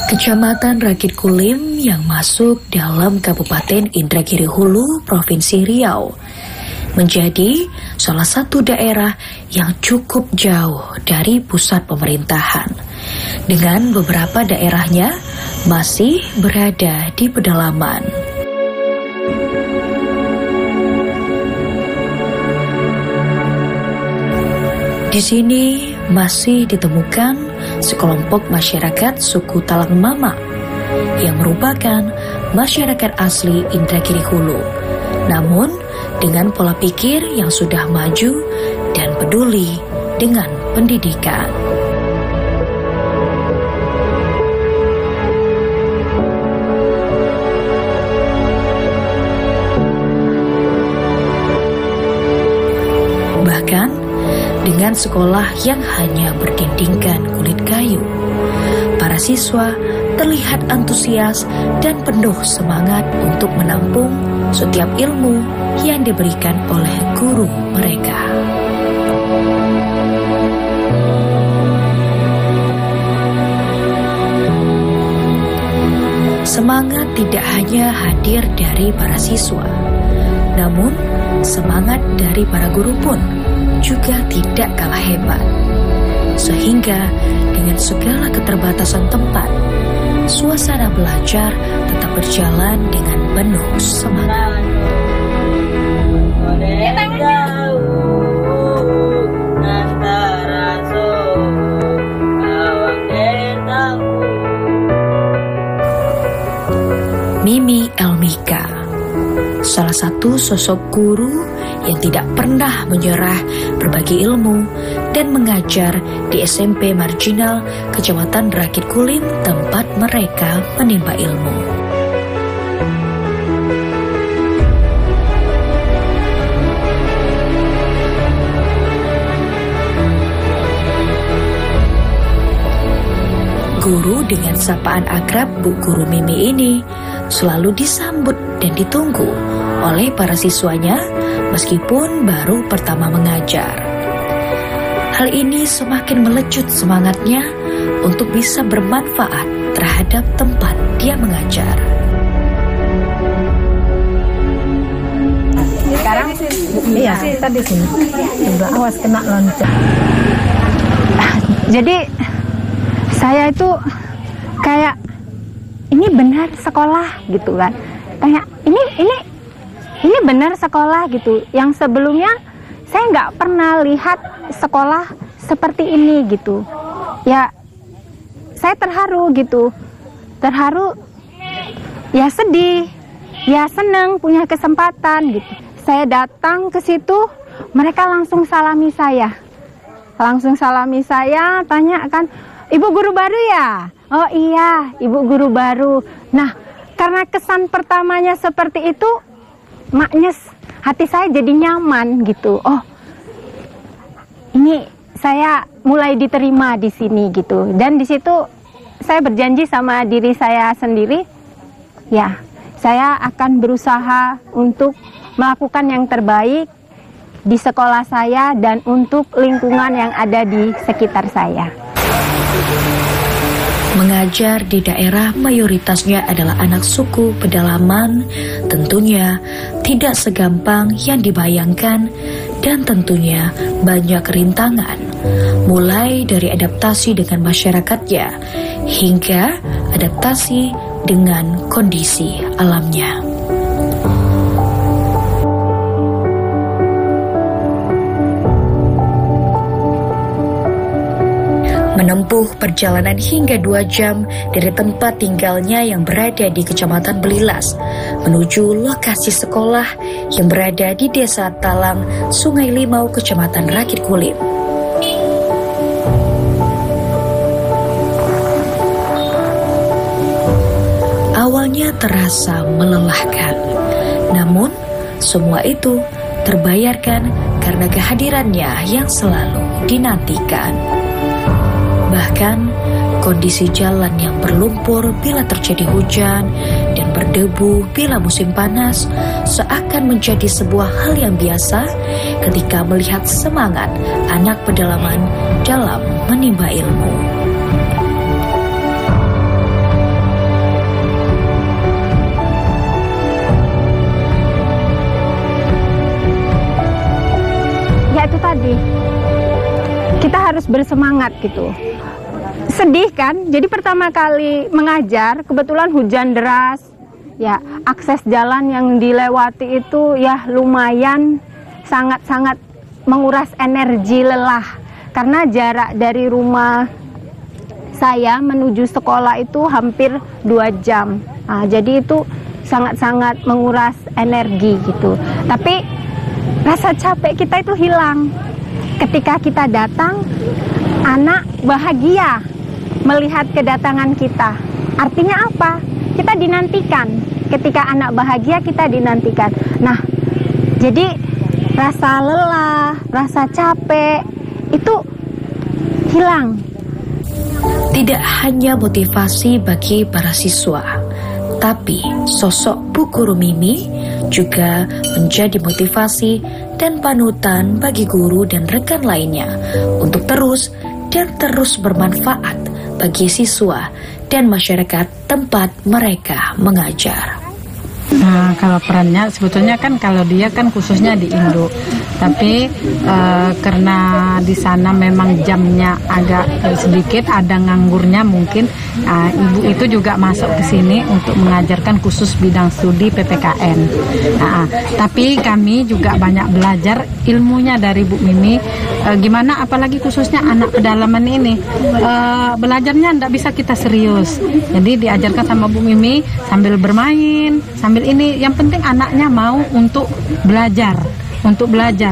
Kecamatan Rakit Kulim yang masuk dalam Kabupaten Indragiri Hulu, Provinsi Riau, menjadi salah satu daerah yang cukup jauh dari pusat pemerintahan, dengan beberapa daerahnya masih berada di pedalaman. Di sini masih ditemukan sekelompok masyarakat suku Talang Mama yang merupakan masyarakat asli Indragiri Hulu, namun dengan pola pikir yang sudah maju dan peduli dengan pendidikan. Bahkan dengan sekolah yang hanya berdindingkan kulit kayu, para siswa terlihat antusias dan penuh semangat untuk menampung setiap ilmu yang diberikan oleh guru mereka. Semangat tidak hanya hadir dari para siswa, namun semangat dari para guru pun juga tidak kalah hebat. Sehingga dengan segala keterbatasan tempat, suasana belajar tetap berjalan dengan penuh semangat. Mimi Elmika, salah satu sosok guru yang tidak pernah menyerah berbagi ilmu dan mengajar di SMP Marginal Kecamatan Rakit Kulim, tempat mereka menimba ilmu. Guru dengan sapaan akrab Bu Guru Mimi ini selalu disambut dan ditunggu oleh para siswanya meskipun baru pertama mengajar. Hal ini semakin melecut semangatnya untuk bisa bermanfaat terhadap tempat dia mengajar. Sekarang iya, kita di sini. Coba awas kena loncat. Jadi saya itu kayak ini benar sekolah gitu kan. Tanya, ini benar sekolah gitu. Yang sebelumnya saya nggak pernah lihat sekolah seperti ini gitu. Ya, saya terharu gitu. Terharu, ya sedih, ya senang punya kesempatan gitu. Saya datang ke situ, mereka langsung salami saya. Tanya kan, Ibu guru baru ya? Oh iya, Ibu guru baru. Nah, karena kesan pertamanya seperti itu, maknya hati saya jadi nyaman gitu. Oh, ini saya mulai diterima di sini gitu. Dan di situ saya berjanji sama diri saya sendiri, ya, saya akan berusaha untuk melakukan yang terbaik di sekolah saya dan untuk lingkungan yang ada di sekitar saya. Mengajar di daerah mayoritasnya adalah anak suku pedalaman, tentunya tidak segampang yang dibayangkan dan tentunya banyak rintangan, mulai dari adaptasi dengan masyarakatnya hingga adaptasi dengan kondisi alamnya. Menempuh perjalanan hingga 2 jam dari tempat tinggalnya yang berada di Kecamatan Belilas menuju lokasi sekolah yang berada di Desa Talang, Sungai Limau, Kecamatan Rakit Kulim. Awalnya terasa melelahkan, namun semua itu terbayarkan karena kehadirannya yang selalu dinantikan. Bahkan kondisi jalan yang berlumpur bila terjadi hujan dan berdebu bila musim panas seakan menjadi sebuah hal yang biasa ketika melihat semangat anak pedalaman dalam menimba ilmu. kita harus bersemangat gitu. Sedih kan? Jadi pertama kali mengajar, kebetulan hujan deras, ya akses jalan yang dilewati itu ya lumayan sangat-sangat menguras energi, lelah. Karena jarak dari rumah saya menuju sekolah itu hampir 2 jam. Nah, jadi itu sangat-sangat menguras energi gitu. Tapi rasa capek kita itu hilang. Ketika kita datang, anak bahagia melihat kedatangan kita. Artinya apa? Kita dinantikan. Ketika anak bahagia, kita dinantikan. Nah, jadi rasa lelah, rasa capek itu hilang. Tidak hanya motivasi bagi para siswa, tapi sosok Bu Guru Mimi juga menjadi motivasi dan panutan bagi guru dan rekan lainnya untuk terus bermanfaat bagi siswa dan masyarakat tempat mereka mengajar. Nah, kalau perannya sebetulnya kan kalau dia kan khususnya di Indo, tapi karena di sana memang jamnya agak sedikit, ada nganggurnya mungkin, ibu itu juga masuk ke sini untuk mengajarkan khusus bidang studi PPKN. Tapi kami juga banyak belajar ilmunya dari Bu Mimi, gimana apalagi khususnya anak pedalaman ini, belajarnya tidak bisa kita serius, jadi diajarkan sama Bu Mimi sambil bermain, sambil ini, yang penting anaknya mau untuk belajar,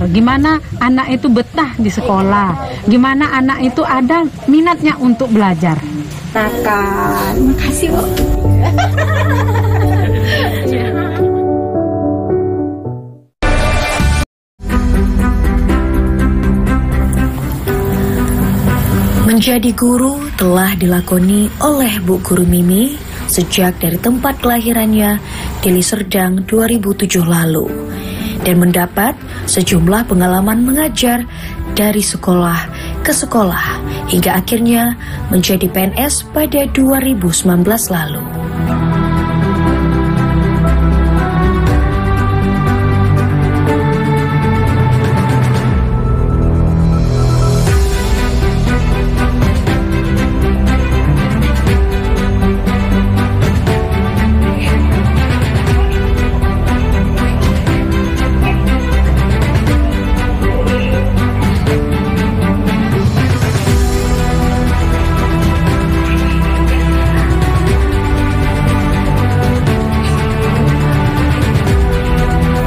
gimana anak itu betah di sekolah, gimana anak itu ada minatnya untuk belajar. Makasih Bu. Menjadi guru telah dilakoni oleh Bu Guru Mimi sejak dari tempat kelahirannya di Liserdang 2007 lalu, dan mendapat sejumlah pengalaman mengajar dari sekolah ke sekolah hingga akhirnya menjadi PNS pada 2019 lalu.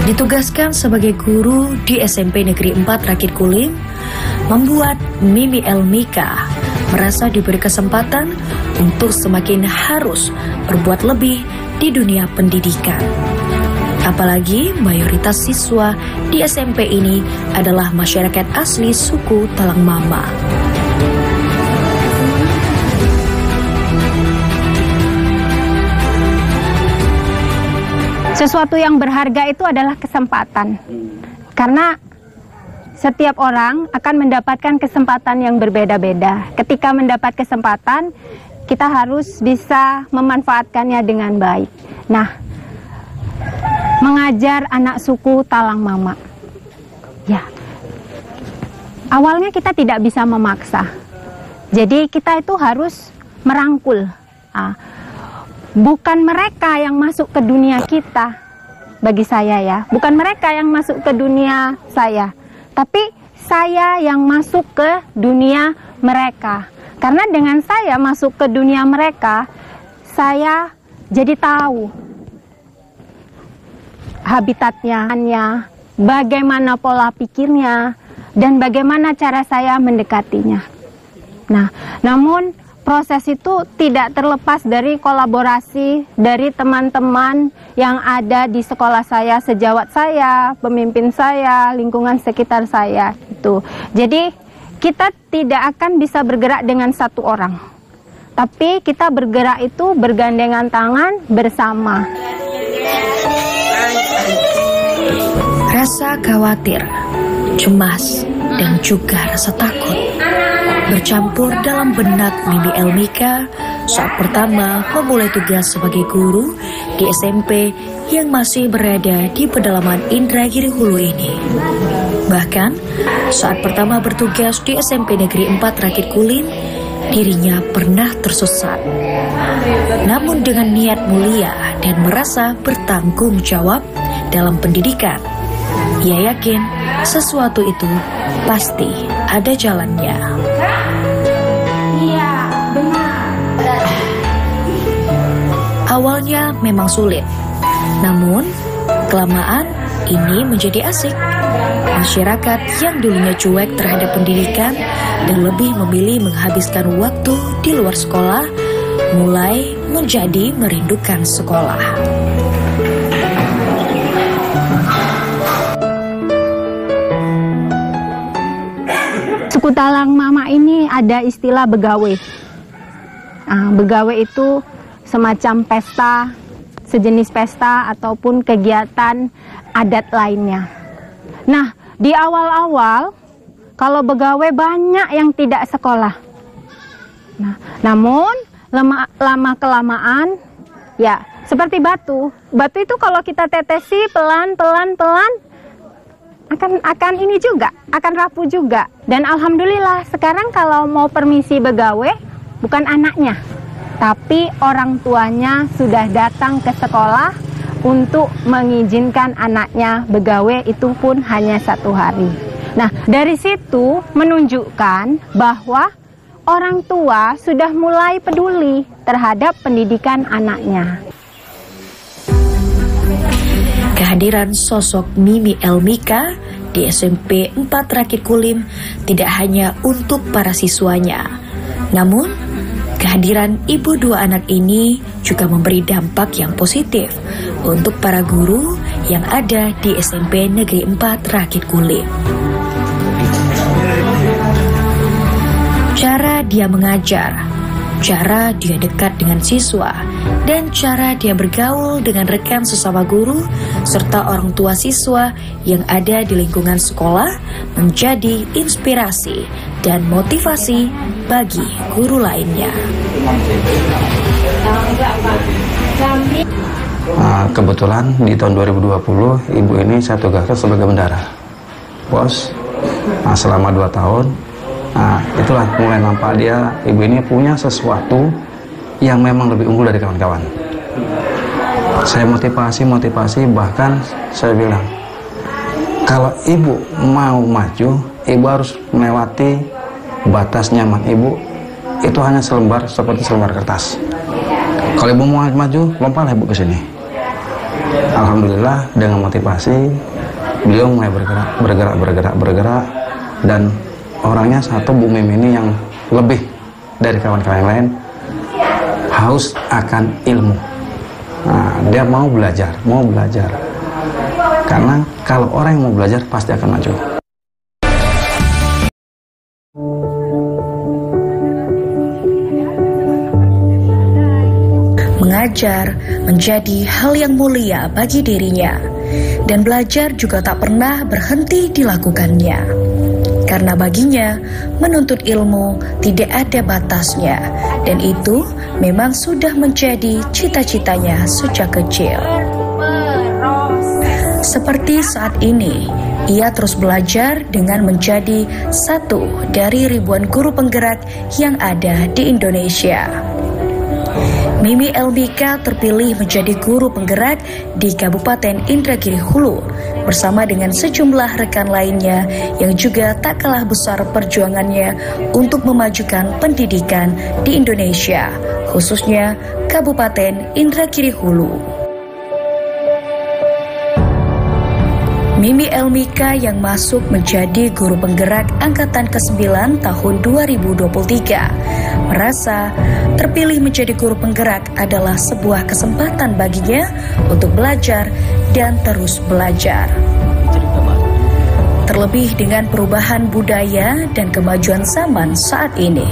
Ditugaskan sebagai guru di SMP Negeri 4 Rakit Kulim, membuat Mimi Elmika merasa diberi kesempatan untuk semakin harus berbuat lebih di dunia pendidikan. Apalagi mayoritas siswa di SMP ini adalah masyarakat asli suku Talang Mama. Sesuatu yang berharga itu adalah kesempatan. Karena setiap orang akan mendapatkan kesempatan yang berbeda-beda. Ketika mendapat kesempatan, kita harus bisa memanfaatkannya dengan baik. Nah, mengajar anak suku Talang Mama. Ya. Awalnya kita tidak bisa memaksa. Jadi kita itu harus merangkul. Bukan mereka yang masuk ke dunia kita, bagi saya ya. Bukan mereka yang masuk ke dunia saya, tapi saya yang masuk ke dunia mereka. Karena dengan saya masuk ke dunia mereka, saya jadi tahu habitatnya, bagaimana pola pikirnya, dan bagaimana cara saya mendekatinya. Nah, namun proses itu tidak terlepas dari kolaborasi dari teman-teman yang ada di sekolah saya, sejawat saya, pemimpin saya, lingkungan sekitar saya itu. Jadi kita tidak akan bisa bergerak dengan satu orang, tapi kita bergerak itu bergandengan tangan bersama. Rasa khawatir, cemas, dan juga rasa takut bercampur dalam benak Mimi Elmika saat pertama memulai tugas sebagai guru di SMP yang masih berada di pedalaman Indragiri Hulu ini. Bahkan saat pertama bertugas di SMP Negeri 4 Rakit Kulim, dirinya pernah tersesat. Namun dengan niat mulia dan merasa bertanggung jawab dalam pendidikan, ia yakin sesuatu itu pasti ada jalannya. Iya, benar. Awalnya memang sulit, namun kelamaan ini menjadi asik. Masyarakat yang dulunya cuek terhadap pendidikan dan lebih memilih menghabiskan waktu di luar sekolah mulai menjadi merindukan sekolah. Suku Talang Mama ini ada istilah begawe. Begawe itu semacam pesta, sejenis pesta ataupun kegiatan adat lainnya. Nah, di awal-awal kalau begawe banyak yang tidak sekolah. Nah, namun lama-kelamaan ya seperti batu. Batu itu kalau kita tetesi pelan-pelan akan ini juga, akan rapuh juga. Dan alhamdulillah sekarang kalau mau permisi begawe bukan anaknya, tapi orang tuanya sudah datang ke sekolah untuk mengizinkan anaknya begawe, itu pun hanya 1 hari. Nah, dari situ menunjukkan bahwa orang tua sudah mulai peduli terhadap pendidikan anaknya. Kehadiran sosok Mimi Elmika di SMP 4 Rakit Kulim tidak hanya untuk para siswanya, namun kehadiran ibu 2 anak ini juga memberi dampak yang positif untuk para guru yang ada di SMP Negeri 4 Rakit Kulim. Cara dia mengajar, cara dia dekat dengan siswa, dan cara dia bergaul dengan rekan sesama guru serta orang tua siswa yang ada di lingkungan sekolah menjadi inspirasi dan motivasi bagi guru lainnya. Kebetulan di tahun 2020 ibu ini saya tugaskan sebagai bendara pos selama 2 tahun. Itulah mulai nampak ibu ini punya sesuatu yang memang lebih unggul dari kawan-kawan. Saya motivasi, bahkan saya bilang, kalau ibu mau maju, ibu harus melewati batas nyaman ibu, itu hanya seperti selembar kertas. Kalau ibu mau maju, lompatlah ibu ke sini. Alhamdulillah dengan motivasi, beliau mulai bergerak, dan orangnya satu, Bu Mim ini yang lebih dari kawan-kawan yang lain, haus akan ilmu. Dia mau belajar. Karena kalau orang yang mau belajar pasti akan maju. Mengajar menjadi hal yang mulia bagi dirinya, dan belajar juga tak pernah berhenti dilakukannya. Karena baginya menuntut ilmu tidak ada batasnya, dan itu memang sudah menjadi cita-citanya sejak kecil. Seperti saat ini, ia terus belajar dengan menjadi satu dari ribuan guru penggerak yang ada di Indonesia. Mimi Elmika terpilih menjadi guru penggerak di Kabupaten Indragiri Hulu bersama dengan sejumlah rekan lainnya yang juga tak kalah besar perjuangannya untuk memajukan pendidikan di Indonesia, khususnya Kabupaten Indragiri Hulu. Mimi Elmika yang masuk menjadi guru penggerak angkatan ke-9 tahun 2023 merasa terpilih menjadi guru penggerak adalah sebuah kesempatan baginya untuk belajar dan terus belajar. Terlebih dengan perubahan budaya dan kemajuan zaman saat ini.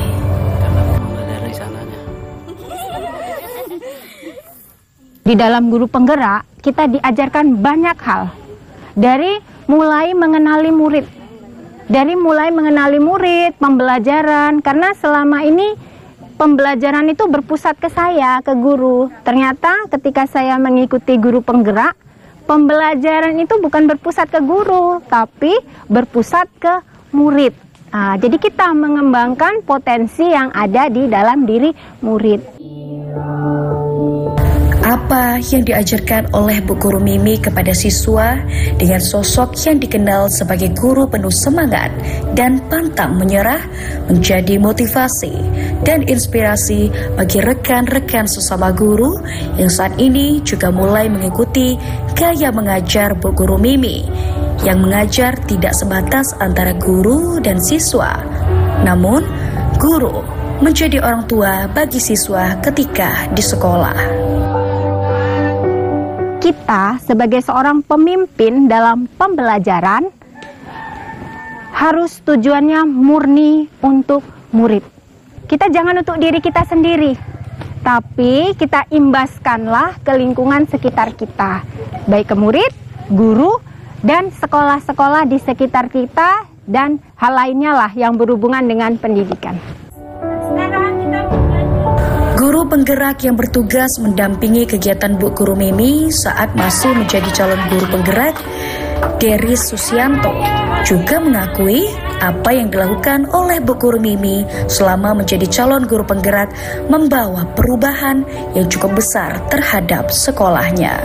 Di dalam guru penggerak, kita diajarkan banyak hal. Dari mulai mengenali murid, pembelajaran, karena selama ini pembelajaran itu berpusat ke saya, ke guru. Ternyata ketika saya mengikuti guru penggerak, pembelajaran itu bukan berpusat ke guru, tapi berpusat ke murid. Nah, jadi kita mengembangkan potensi yang ada di dalam diri murid. Apa yang diajarkan oleh Bu Guru Mimi kepada siswa dengan sosok yang dikenal sebagai guru penuh semangat dan pantang menyerah menjadi motivasi dan inspirasi bagi rekan-rekan sesama guru yang saat ini juga mulai mengikuti gaya mengajar Bu Guru Mimi yang mengajar tidak sebatas antara guru dan siswa, namun guru menjadi orang tua bagi siswa ketika di sekolah. Kita sebagai seorang pemimpin dalam pembelajaran harus tujuannya murni untuk murid. Kita jangan untuk diri kita sendiri, tapi kita imbaskanlah ke lingkungan sekitar kita, baik ke murid, guru, dan sekolah-sekolah di sekitar kita, dan hal lainnya lah yang berhubungan dengan pendidikan. Guru penggerak yang bertugas mendampingi kegiatan Bu Guru Mimi saat masih menjadi calon guru penggerak, Deris Susianto, juga mengakui apa yang dilakukan oleh Bu Guru Mimi selama menjadi calon guru penggerak membawa perubahan yang cukup besar terhadap sekolahnya.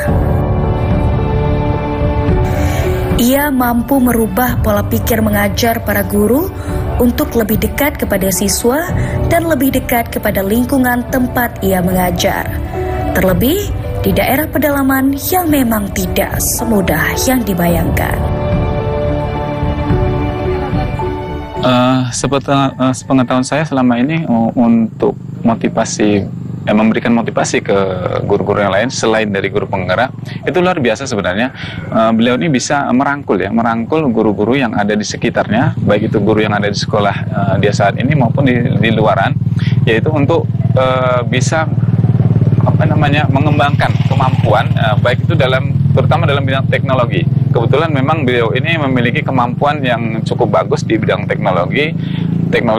Ia mampu merubah pola pikir mengajar para guru untuk lebih dekat kepada siswa dan lebih dekat kepada lingkungan tempat ia mengajar. Terlebih di daerah pedalaman yang memang tidak semudah yang dibayangkan. Sepengetahuan saya selama ini untuk motivasi, memberikan motivasi ke guru-guru yang lain selain dari guru penggerak, itu luar biasa sebenarnya. Beliau ini bisa merangkul guru-guru yang ada di sekitarnya, baik itu guru yang ada di sekolah dia saat ini maupun di luaran, yaitu untuk bisa mengembangkan kemampuan baik itu terutama dalam bidang teknologi. Kebetulan memang beliau ini memiliki kemampuan yang cukup bagus di bidang teknologi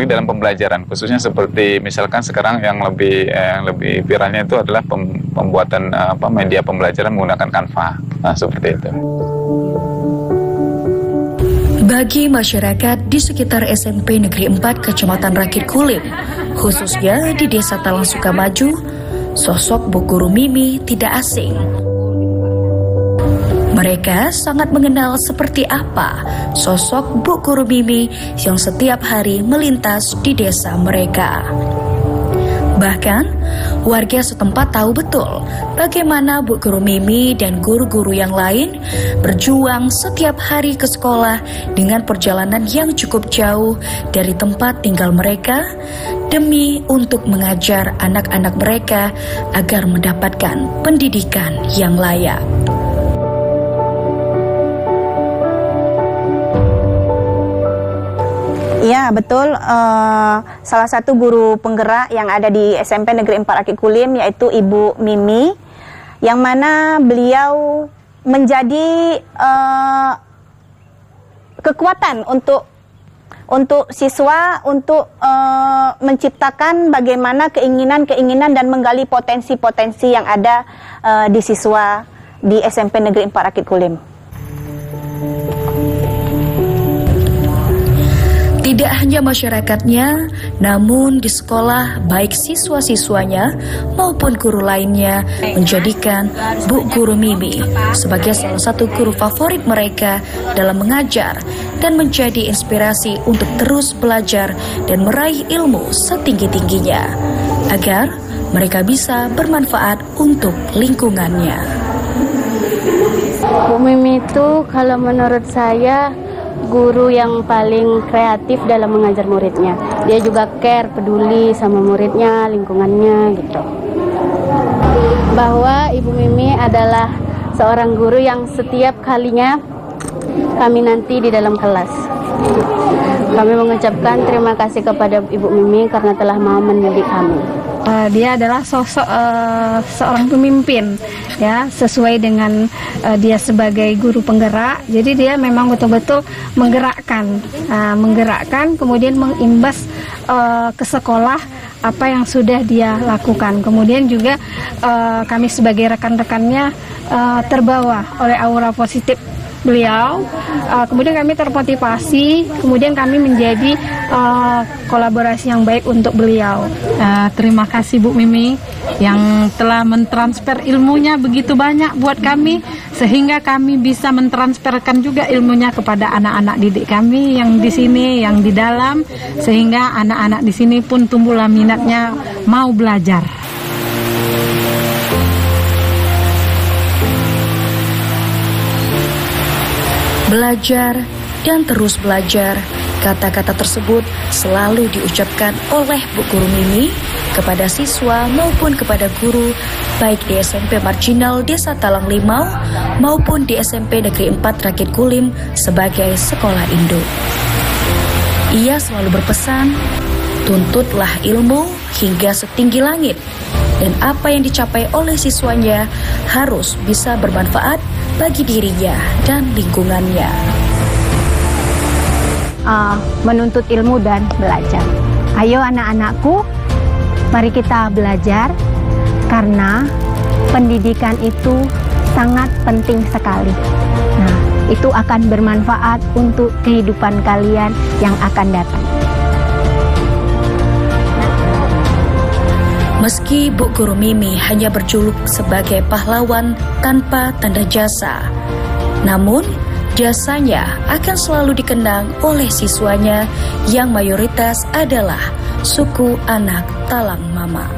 dalam pembelajaran, khususnya seperti misalkan sekarang yang lebih viralnya itu adalah pembuatan media pembelajaran menggunakan Canva. Nah, seperti itu. Bagi masyarakat di sekitar SMP Negeri 4 Kecamatan Rakit Kulim, khususnya di Desa Talang Sukamaju, sosok Bu Guru Mimi tidak asing. Mereka sangat mengenal seperti apa sosok Bu Guru Mimi yang setiap hari melintas di desa mereka. Bahkan, warga setempat tahu betul bagaimana Bu Guru Mimi dan guru-guru yang lain berjuang setiap hari ke sekolah dengan perjalanan yang cukup jauh dari tempat tinggal mereka demi untuk mengajar anak-anak mereka agar mendapatkan pendidikan yang layak. Ya betul, salah satu guru penggerak yang ada di SMP Negeri 4 Rakit Kulim yaitu Ibu Mimi, yang mana beliau menjadi kekuatan untuk siswa untuk menciptakan bagaimana keinginan-keinginan dan menggali potensi-potensi yang ada di siswa di SMP Negeri 4 Rakit Kulim. Tidak hanya masyarakatnya, namun di sekolah baik siswa-siswanya maupun guru lainnya menjadikan Bu Guru Mimi sebagai salah satu guru favorit mereka dalam mengajar dan menjadi inspirasi untuk terus belajar dan meraih ilmu setinggi-tingginya agar mereka bisa bermanfaat untuk lingkungannya. Bu Mimi itu kalau menurut saya guru yang paling kreatif dalam mengajar muridnya. Dia juga care, peduli sama muridnya, lingkungannya gitu. Bahwa Ibu Mimi adalah seorang guru yang setiap kalinya kami nanti di dalam kelas, kami mengucapkan terima kasih kepada Ibu Mimi karena telah mau mendidik kami. Dia adalah sosok seorang pemimpin, ya, sesuai dengan dia sebagai guru penggerak. Jadi dia memang betul-betul menggerakkan, kemudian mengimbas ke sekolah apa yang sudah dia lakukan. Kemudian juga kami sebagai rekan-rekannya terbawa oleh aura positif beliau, kemudian kami termotivasi, kemudian kami menjadi kolaborasi yang baik untuk beliau. Terima kasih Bu Mimi yang telah mentransfer ilmunya begitu banyak buat kami, sehingga kami bisa mentransferkan juga ilmunya kepada anak-anak didik kami yang di sini, yang di dalam, sehingga anak-anak di sini pun tumbuhlah minatnya mau belajar. Belajar dan terus belajar, kata-kata tersebut selalu diucapkan oleh Bu Guru Mimi kepada siswa maupun kepada guru, baik di SMP Marginal Desa Talang Limau maupun di SMP Negeri 4 Rakit Kulim sebagai sekolah induk. Ia selalu berpesan, tuntutlah ilmu hingga setinggi langit, dan apa yang dicapai oleh siswanya harus bisa bermanfaat bagi dirinya dan lingkungannya. Menuntut ilmu dan belajar. Ayo anak-anakku, mari kita belajar, karena pendidikan itu sangat penting sekali. Nah, itu akan bermanfaat untuk kehidupan kalian yang akan datang. Meski Bu Guru Mimi hanya berjuluk sebagai pahlawan tanpa tanda jasa, namun jasanya akan selalu dikenang oleh siswanya yang mayoritas adalah suku anak Talang Mama.